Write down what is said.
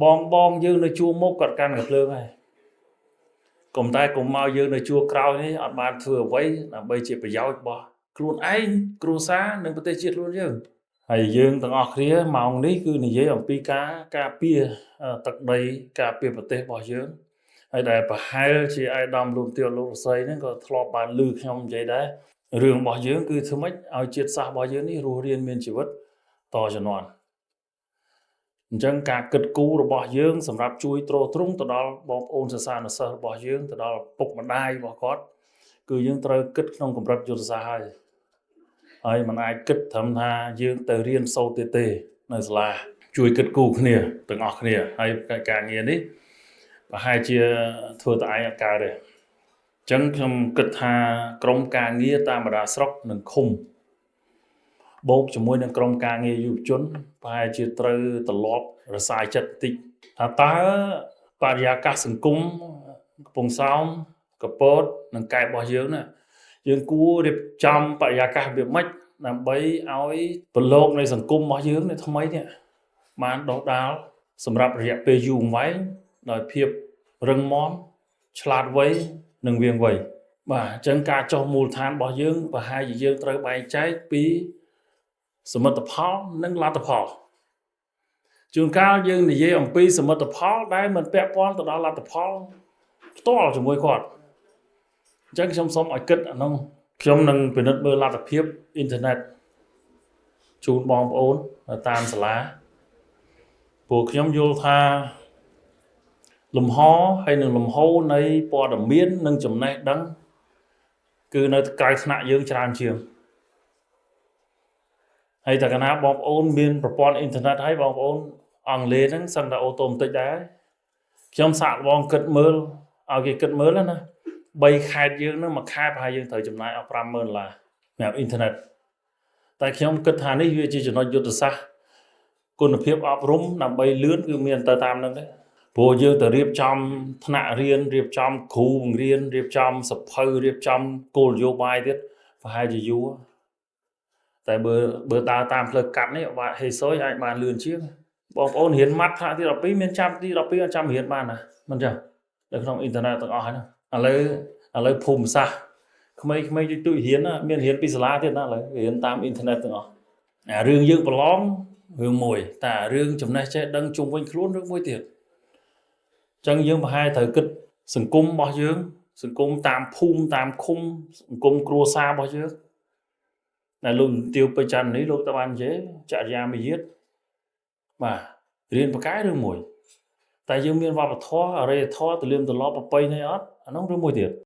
បងយើងនៅជួរមុខគាត់កាន់កាភ្លើងហើយកុំតែកុំមកយើងនៅជួរក្រោយនេះអត់បានធ្វើអ្វីដើម្បីជាប្រយោជន៍របស់ខ្លួនឯងគ្រួសារនិងប្រទេសជាតិខ្លួនយើងហើយយើងទាំងអស់គ្នាម៉ោងនេះគឺនិយាយអំពីការពារទឹកដីការពារប្រទេសរបស់យើងហើយដែលប្រហែលជាអាយដាមលោកទាវលោកស័យហ្នឹងក៏ធ្លាប់បានឮខ្ញុំនិយាយដែររឿងរបស់យើងគឺធ្វើម៉េចឲ្យជាតិសាសន៍របស់យើងនេះរស់រានមានជីវិតតជំនាន់អញ្ចឹងការគិតគូររបស់យើងសម្រាប់ជួយទ្រទ្រង់ទៅដល់បងប្អូនសិស្សានុសិស្សរបស់យើងទៅដល់ពុកម្ដាយរបស់គាត់គឺយើងត្រូវគិតក្នុងកម្រិតយុទ្ធសាស្ត្រហើយមិនអាចគិតត្រឹមថាយើងទៅរៀនសូត្រទេនៅសាលាជួយគិតគូរគ្នាទាំងអស់គ្នាហើយការងារនេះប្រហែលជាធ្វើតែឯងអត់កើតទេអញ្ចឹងខ្ញុំគិតថាក្រុមការងារតាមបណ្ដាស្រុកនិងឃុំបូកជាមួយនឹងក្រុមការងារយុវជនប្រហែលជាត្រូវត្រឡប់រសាយចិត្តតិចថាតើបរិយាកាសសង្គមកំពង់សោមកពតនិងកែបរបស់យើងណាយើងគួររៀបចំបរិយាកាសវាម៉េចដើម្បីឲ្យប្រឡូកនៃសង្គមរបស់យើងនេះថ្មីនេះបានដុះដាលសម្រាប់រយៈពេលយូរអង្វែងដោយភាពរឹងមាំឆ្លាតវៃនិងវាងវៃបាទអញ្ចឹងការចុះមូលដ្ឋានរបស់យើងប្រហែលជាយើងត្រូវបែងចែកពីសមិទ្ធផលនិងលទ្ធផលជួនកាលយើងនិយាយអំពីសមិទ្ធផលដែលមិនពាក់ព័ន្ធទៅដល់លទ្ធផលផ្ទាល់ជាមួយគាត់អញ្ចឹងខ្ញុំសូមឲ្យគិតអានោះខ្ញុំនឹងពិនិត្យមើលលទ្ធភាពអ៊ីនធឺណិតជូនបងប្អូនតាមសាលាព្រោះខ្ញុំយល់ថាលំហហើយនឹងលំហូរនៃព័ត៌មាននិងចំណេះដឹងគឺនៅក្រៅថ្នាក់យើងច្រើនជាងហើយតែកាលណាបងប្អូនមានប្រព័ន្ធអ៊ីនធឺណិតហើយបងប្អូនអង់គ្លេសហ្នឹងសឹងតែអូតូម៉ាទិកដែរខ្ញុំសាកល្បងគិតមើលឲ្យគេគិតមើលណា3ខេត្តយើងហ្នឹងមួយខែប្រហែលយើងត្រូវចំណាយអស់$50,000សម្រាប់អ៊ីនធឺណិតតែខ្ញុំគិតថានេះវាជាចំណុចយុទ្ធសាស្ត្រគុណភាពអប់រំដើម្បីលឿនគឺមានទៅតាមហ្នឹងទេព្រោះយើងទៅរៀបចំថ្នាក់រៀនរៀបចំគ្រូបង្រៀនរៀបចំសភៅរៀបចំគោលនយោបាយទៀតប្រហែលជាយូរតែបើដើរតាមផ្លូវកាត់នេះបាទហេសុយអាចបានលឿនជាងបងប្អូនរៀនម៉ាត់ថ្នាក់ទី12មានចាំទី12អត់ចាំរៀនបានណាមិនចឹងនៅក្នុងអ៊ីនធឺណិតទាំងអស់ហ្នឹងឥឡូវភូមិសាស្ត្រក្មេងៗជួយរៀនមានរៀនពីសាលាទៀតណាឥឡូវរៀនតាមអ៊ីនធឺណិតទាំងអស់រឿងយើងប្រឡងរឿងមួយតែរឿងចំណេះចេះដឹងជុំវិញខ្លួនរឿងមួយទៀតអញ្ចឹងយើងប្រហែលត្រូវគិតសង្គមរបស់យើងសង្គមតាមភូមិតាមឃុំសង្គមគ្រួសាររបស់យើងដែលលោកទាវពេជ្រច័ន្ទនេះលោកតបាននិយាយចរិយាមាយាទបាទរៀនបកែរឿងមួយតែយើងមានវប្បធម៌អរិយធម៌ទលាមទម្លាប់ប្រពៃណីអត់អានោះរឿងមួយទៀត